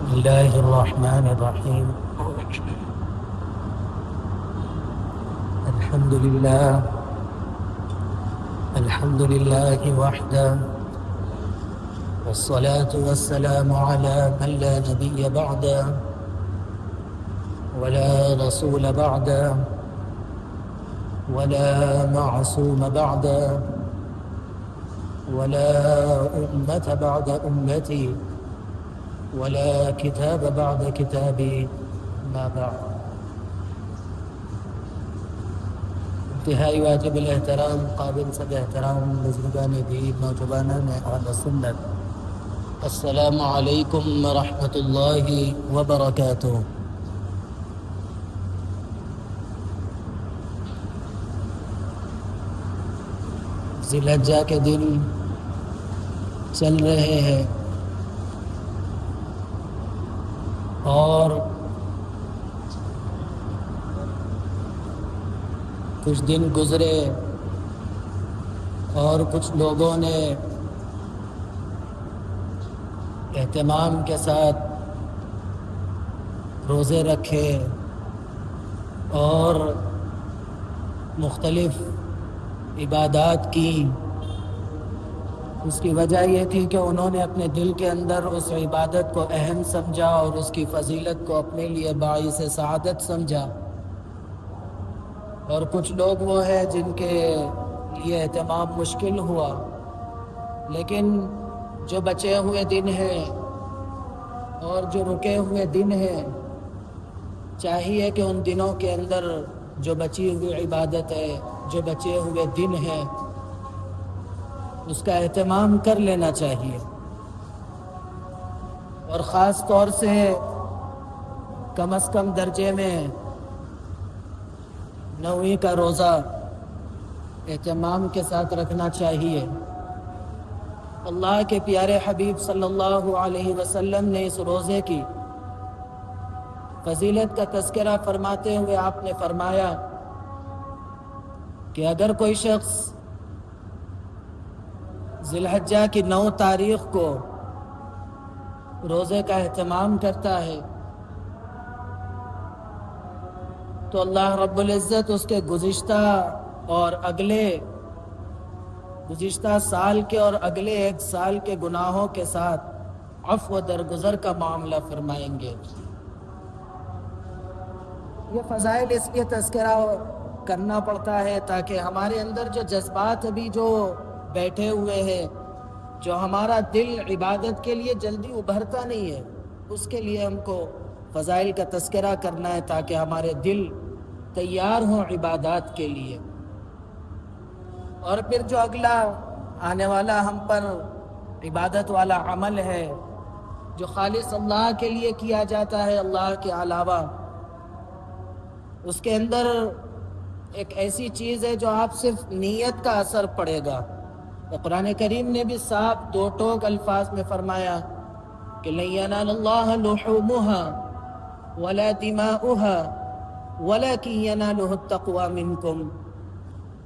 بسم الله الرحمن الرحيم. الحمد لله وحده، والصلاة والسلام على من لا نبي بعده ولا رسول بعده ولا معصوم بعده ولا أمة بعد أمتي ولا كتاب بعد كتابي. ما بعد. انتہائی واجب الاحترام، قابل صد احترام بزرگان دین، نوجوانان اہل سنت، السلام علیکم ورحمۃ اللہ وبرکاتہ۔ ذی الحجہ کے دن چل رہے ہیں اور کچھ دن گزرے اور کچھ لوگوں نے اہتمام کے ساتھ روزے رکھے اور مختلف عبادات کی۔ اس کی وجہ یہ تھی کہ انہوں نے اپنے دل کے اندر اس عبادت کو اہم سمجھا اور اس کی فضیلت کو اپنے لیے باعث سعادت سمجھا، اور کچھ لوگ وہ ہیں جن کے لیے اہتمام مشکل ہوا، لیکن جو بچے ہوئے دن ہیں اور جو رکے ہوئے دن ہیں، چاہیے کہ ان دنوں کے اندر جو بچی ہوئی عبادت ہے، جو بچے ہوئے دن ہیں، اس کا اہتمام کر لینا چاہیے، اور خاص طور سے کم از کم درجے میں 9ویں کا روزہ اہتمام کے ساتھ رکھنا چاہیے۔ اللہ کے پیارے حبیب صلی اللہ علیہ وسلم نے اس روزے کی فضیلت کا تذکرہ فرماتے ہوئے آپ نے فرمایا کہ اگر کوئی شخص ذی الحجہ کی 9 تاریخ کو روزے کا اہتمام کرتا ہے تو اللہ رب العزت اس کے گزشتہ سال کے اور اگلے 1 سال کے گناہوں کے ساتھ عفو و درگزر کا معاملہ فرمائیں گے۔ یہ فضائل اس لیے تذکرہ کرنا پڑتا ہے تاکہ ہمارے اندر جو جذبات ابھی جو بیٹھے ہوئے ہیں، جو ہمارا دل عبادت کے لیے جلدی ابھرتا نہیں ہے، اس کے لیے ہم کو فضائل کا تذکرہ کرنا ہے تاکہ ہمارے دل تیار ہوں عبادات کے لیے۔ اور پھر جو اگلا آنے والا ہم پر عبادت والا عمل ہے جو خالص اللہ کے لیے کیا جاتا ہے، اللہ کے علاوہ، اس کے اندر ایک ایسی چیز ہے جو آپ صرف نیت کا اثر پڑے گا۔ تو قرآن کریم نے بھی صاف 2 ٹوک الفاظ میں فرمایا کہ لَن يَنَالَ اللَّهَ لُحُومُهَا وَلَا دِمَاؤُهَا وَلَكِنْ يَنَالُهُ التَّقْوَى مِنْكُمْ،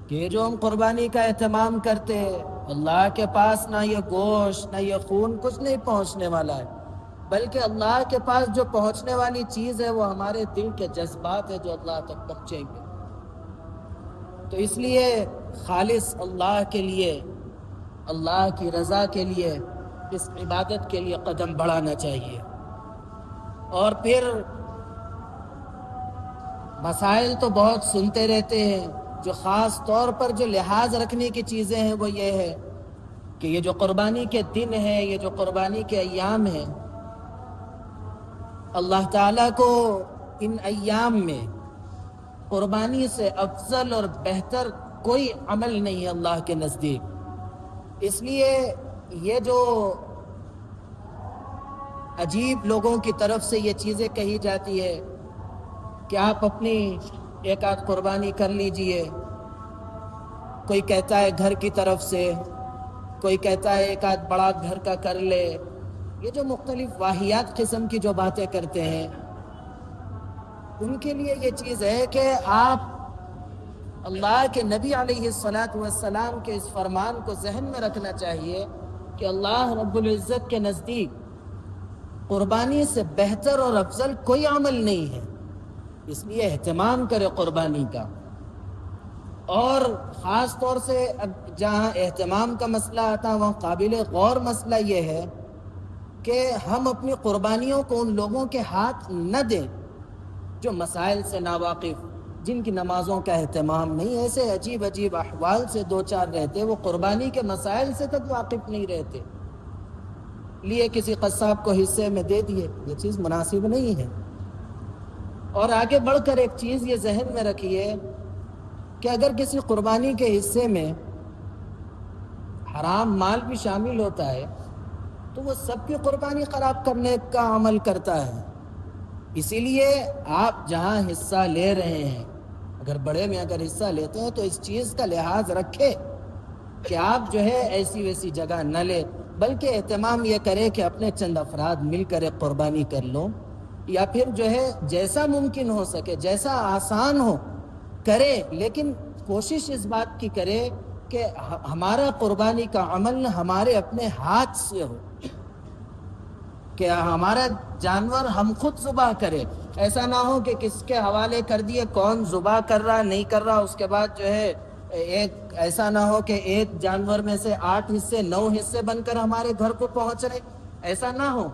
کہ جو ہم قربانی کا اہتمام کرتے ہیں، اللہ کے پاس نہ یہ گوشت نہ یہ خون کچھ نہیں پہنچنے والا ہے، بلکہ اللہ کے پاس جو پہنچنے والی چیز ہے وہ ہمارے دل کے جذبات ہے جو اللہ تک پہنچیں گے۔ تو اس لیے خالص اللہ کے لیے، اللہ کی رضا کے لیے، اس عبادت کے لیے قدم بڑھانا چاہیے۔ اور پھر مسائل تو بہت سنتے رہتے ہیں، جو خاص طور پر جو لحاظ رکھنے کی چیزیں ہیں وہ یہ ہے کہ یہ جو قربانی کے دن ہیں، یہ جو قربانی کے ایام ہیں، اللہ تعالیٰ کو ان ایام میں قربانی سے افضل اور بہتر کوئی عمل نہیں ہے اللہ کے نزدیک۔ اس لیے یہ جو عجیب لوگوں کی طرف سے یہ چیزیں کہی جاتی ہے کہ آپ اپنی 1 آدھ قربانی کر لیجئے، کوئی کہتا ہے گھر کی طرف سے، کوئی کہتا ہے 1 آدھ بڑا گھر کا کر لے، یہ جو مختلف واہیات قسم کی جو باتیں کرتے ہیں، ان کے لیے یہ چیز ہے کہ آپ اللہ کے نبی علیہ السلام کے اس فرمان کو ذہن میں رکھنا چاہیے کہ اللہ رب العزت کے نزدیک قربانی سے بہتر اور افضل کوئی عمل نہیں ہے، اس لیے اہتمام کرے قربانی کا۔ اور خاص طور سے اب جہاں اہتمام کا مسئلہ آتا ہے وہاں قابل غور مسئلہ یہ ہے کہ ہم اپنی قربانیوں کو ان لوگوں کے ہاتھ نہ دیں جو مسائل سے ناواقف، جن کی نمازوں کا اہتمام نہیں، ایسے عجیب عجیب احوال سے دو چار رہتے، وہ قربانی کے مسائل سے تک واقف نہیں رہتے، لیے کسی قصاب کو حصے میں دے دیے، یہ چیز مناسب نہیں ہے۔ اور آگے بڑھ کر ایک چیز یہ ذہن میں رکھیے کہ اگر کسی قربانی کے حصے میں حرام مال بھی شامل ہوتا ہے تو وہ سب کی قربانی خراب کرنے کا عمل کرتا ہے۔ اسی لیے آپ جہاں حصہ لے رہے ہیں، اگر بڑے میں اگر حصہ لیتے ہیں تو اس چیز کا لحاظ رکھے کہ آپ جو ہے ایسی ویسی جگہ نہ لے، بلکہ اہتمام یہ کرے کہ اپنے چند افراد مل کر ایک قربانی کر لو، یا پھر جو ہے جیسا ممکن ہو سکے، جیسا آسان ہو کرے، لیکن کوشش اس بات کی کرے کہ ہمارا قربانی کا عمل ہمارے اپنے ہاتھ سے ہو، کہ ہمارا جانور ہم خود ذبح کرے۔ ایسا نہ ہو کہ کس کے حوالے کر دیے، کون ذبح کر رہا نہیں کر رہا، اس کے بعد جو ہے ایسا نہ ہو کہ ایک جانور میں سے 8 حصے 9 حصے بن کر ہمارے گھر کو پہنچ رہے، ایسا نہ ہو،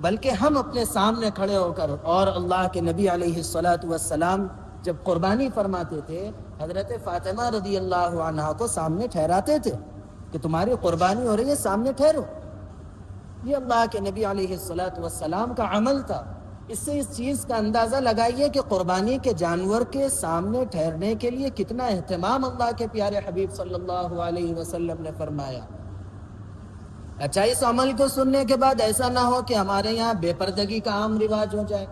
بلکہ ہم اپنے سامنے کھڑے ہو کر۔ اور اللہ کے نبی علیہ السلام جب قربانی فرماتے تھے حضرت فاطمہ رضی اللہ عنہا کو سامنے ٹھہراتے تھے کہ تمہاری قربانی ہو رہی ہے، سامنے ٹھہرو۔ یہ اللہ کے نبی علیہ السلام کا عمل تھا۔ اس سے اس چیز کا اندازہ لگائیے کہ قربانی کے جانور کے سامنے ٹھہرنے کے لیے کتنا اہتمام اللہ کے پیارے حبیب صلی اللہ علیہ وسلم نے فرمایا۔ اچھا، اس عمل کو سننے کے بعد ایسا نہ ہو کہ ہمارے یہاں بے پردگی کا عام رواج ہو جائے،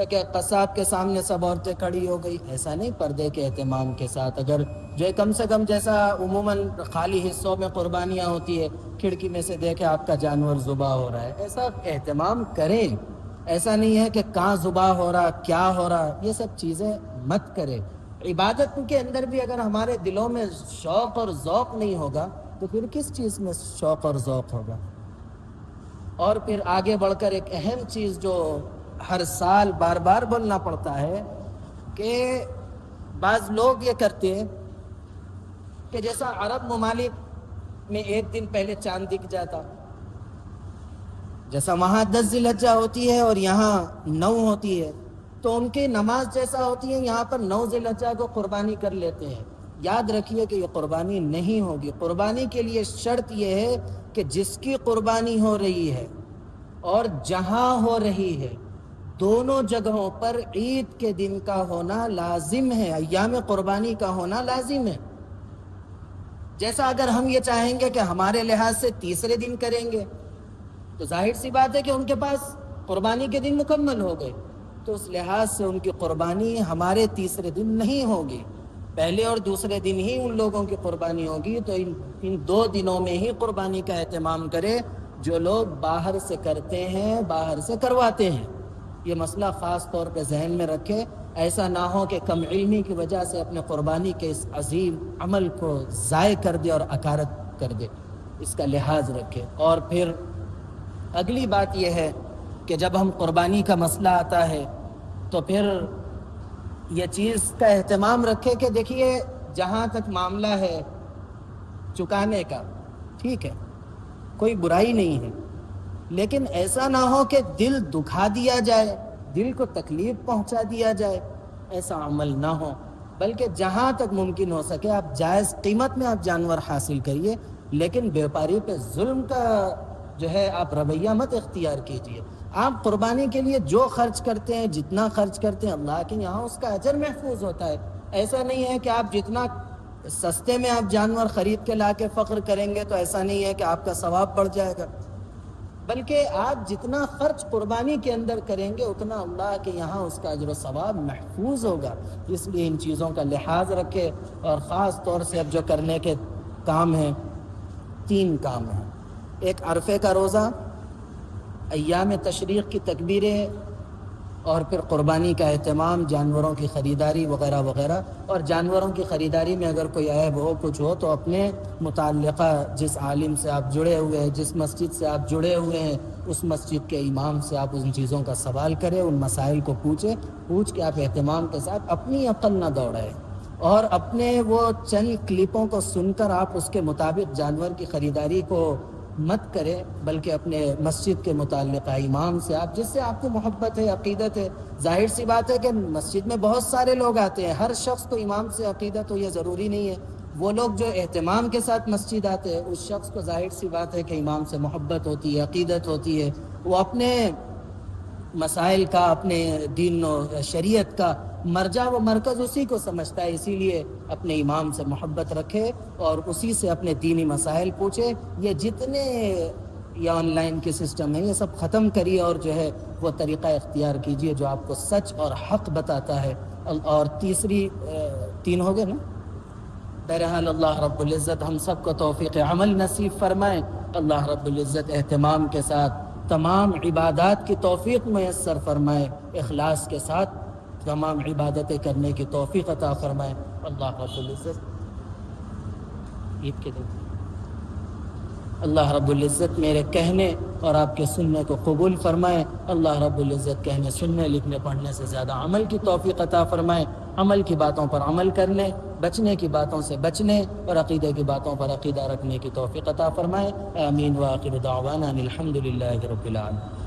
کہ قصاب کے سامنے سب عورتیں کھڑی ہو گئی، ایسا نہیں، پردے کے اہتمام کے ساتھ۔ اگر جو کم سے کم جیسا عموماً خالی حصوں میں قربانیاں ہوتی ہے، کھڑکی میں سے دیکھے آپ کا جانور ذبح ہو رہا ہے، ایسا اہتمام کریں۔ ایسا نہیں ہے کہ کہاں ذبح ہو رہا، کیا ہو رہا، یہ سب چیزیں مت کرے۔ عبادت کے اندر بھی اگر ہمارے دلوں میں شوق اور ذوق نہیں ہوگا تو پھر کس چیز میں شوق اور ذوق ہوگا؟ اور پھر آگے بڑھ کر ایک اہم چیز جو ہر سال بار بار بولنا پڑتا ہے کہ بعض لوگ یہ کرتے ہیں کہ جیسا عرب ممالک میں ایک دن پہلے چاند دکھ جاتا، جیسا وہاں 10 ذی الحجہ ہوتی ہے اور یہاں 9 ہوتی ہے، تو ان کی نماز جیسا ہوتی ہے یہاں پر 9 ذی الحجہ کو قربانی کر لیتے ہیں۔ یاد رکھیے کہ یہ قربانی نہیں ہوگی۔ قربانی کے لیے شرط یہ ہے کہ جس کی قربانی ہو رہی ہے اور جہاں ہو رہی ہے، دونوں جگہوں پر عید کے دن کا ہونا لازم ہے، ایام قربانی کا ہونا لازم ہے۔ جیسا اگر ہم یہ چاہیں گے کہ ہمارے لحاظ سے تیسرے دن کریں گے تو ظاہر سی بات ہے کہ ان کے پاس قربانی کے دن مکمل ہو گئے، تو اس لحاظ سے ان کی قربانی ہمارے تیسرے دن نہیں ہوگی، پہلے اور دوسرے دن ہی ان لوگوں کی قربانی ہوگی۔ تو ان 2 دنوں میں ہی قربانی کا اہتمام کرے جو لوگ باہر سے کرتے ہیں، باہر سے کرواتے ہیں۔ یہ مسئلہ خاص طور پہ ذہن میں رکھے، ایسا نہ ہو کہ کم علمی کی وجہ سے اپنے قربانی کے اس عظیم عمل کو ضائع کر دے اور اکارت کر دے، اس کا لحاظ رکھے۔ اور پھر اگلی بات یہ ہے کہ جب ہم قربانی کا مسئلہ آتا ہے تو پھر یہ چیز کا اہتمام رکھے کہ دیکھیے جہاں تک معاملہ ہے چکانے کا، ٹھیک ہے، کوئی برائی نہیں ہے، لیکن ایسا نہ ہو کہ دل دکھا دیا جائے، دل کو تکلیف پہنچا دیا جائے، ایسا عمل نہ ہو، بلکہ جہاں تک ممکن ہو سکے آپ جائز قیمت میں آپ جانور حاصل کریے، لیکن بیوپاری پہ ظلم کا جو ہے آپ رویہ مت اختیار کیجیے۔ آپ قربانی کے لیے جو خرچ کرتے ہیں، جتنا خرچ کرتے ہیں، اللہ کے یہاں اس کا اجر محفوظ ہوتا ہے۔ ایسا نہیں ہے کہ آپ جتنا سستے میں آپ جانور خرید کے لا کے فخر کریں گے تو ایسا نہیں ہے کہ آپ کا ثواب بڑھ جائے گا، بلکہ آپ جتنا خرچ قربانی کے اندر کریں گے اتنا اللہ کے یہاں اس کا اجر و ثواب محفوظ ہوگا۔ اس لیے ان چیزوں کا لحاظ رکھے، اور خاص طور سے اب جو کرنے کے کام ہیں، 3 کام ہیں۔ ایک عرفے کا روزہ، ایام تشریق کی تکبیریں اور پھر قربانی کا اہتمام، جانوروں کی خریداری وغیرہ وغیرہ. اور جانوروں کی خریداری میں اگر کوئی عیب ہو، کچھ ہو، تو اپنے متعلقہ جس عالم سے آپ جڑے ہوئے ہیں، جس مسجد سے آپ جڑے ہوئے ہیں، اس مسجد کے امام سے آپ ان چیزوں کا سوال کریں، ان مسائل کو پوچھ کے آپ اہتمام کے ساتھ اپنی عقل نہ دوڑائیں، اور اپنے وہ چند کلپوں کو سن کر آپ اس کے مطابق جانور کی خریداری کو مت کریں، بلکہ اپنے مسجد کے متعلقہ امام سے آپ، جس سے آپ کو محبت ہے، عقیدت ہے. ظاہر سی بات ہے کہ مسجد میں بہت سارے لوگ آتے ہیں، ہر شخص کو امام سے عقیدت ہو یہ ضروری نہیں ہے. وہ لوگ جو اہتمام کے ساتھ مسجد آتے ہیں، اس شخص کو ظاہر سی بات ہے کہ امام سے محبت ہوتی ہے، عقیدت ہوتی ہے. وہ اپنے مسائل کا، اپنے دین و شریعت کا مرجع و مرکز اسی کو سمجھتا ہے، اسی لیے اپنے امام سے محبت رکھے اور اسی سے اپنے دینی مسائل پوچھے. یہ جتنے یہ آن لائن کے سسٹم ہیں، یہ سب ختم کریے اور جو ہے وہ طریقہ اختیار کیجئے جو آپ کو سچ اور حق بتاتا ہے. اور تیسری 3 ہو گئے نا. بہرحال اللہ رب العزت ہم سب کو توفیق عمل نصیب فرمائے. اللہ رب العزت اہتمام کے ساتھ تمام عبادات کی توفیق میسر فرمائے، اخلاص کے ساتھ تمام عبادتیں کرنے کی توفیق عطا فرمائے. اللہ رب العزت عید کے دن اللہ رب العزت میرے کہنے اور آپ کے سننے کو قبول فرمائے. اللہ رب العزت کہنے، سننے، لکھنے، پڑھنے سے زیادہ عمل کی توفیق عطا فرمائے. عمل کی باتوں پر عمل کرنے، بچنے کی باتوں سے بچنے اور عقیدے کی باتوں پر عقیدہ رکھنے کی توفیق عطا فرمائے. آمین. وآخر دعوانا الحمد للہ رب العالمین.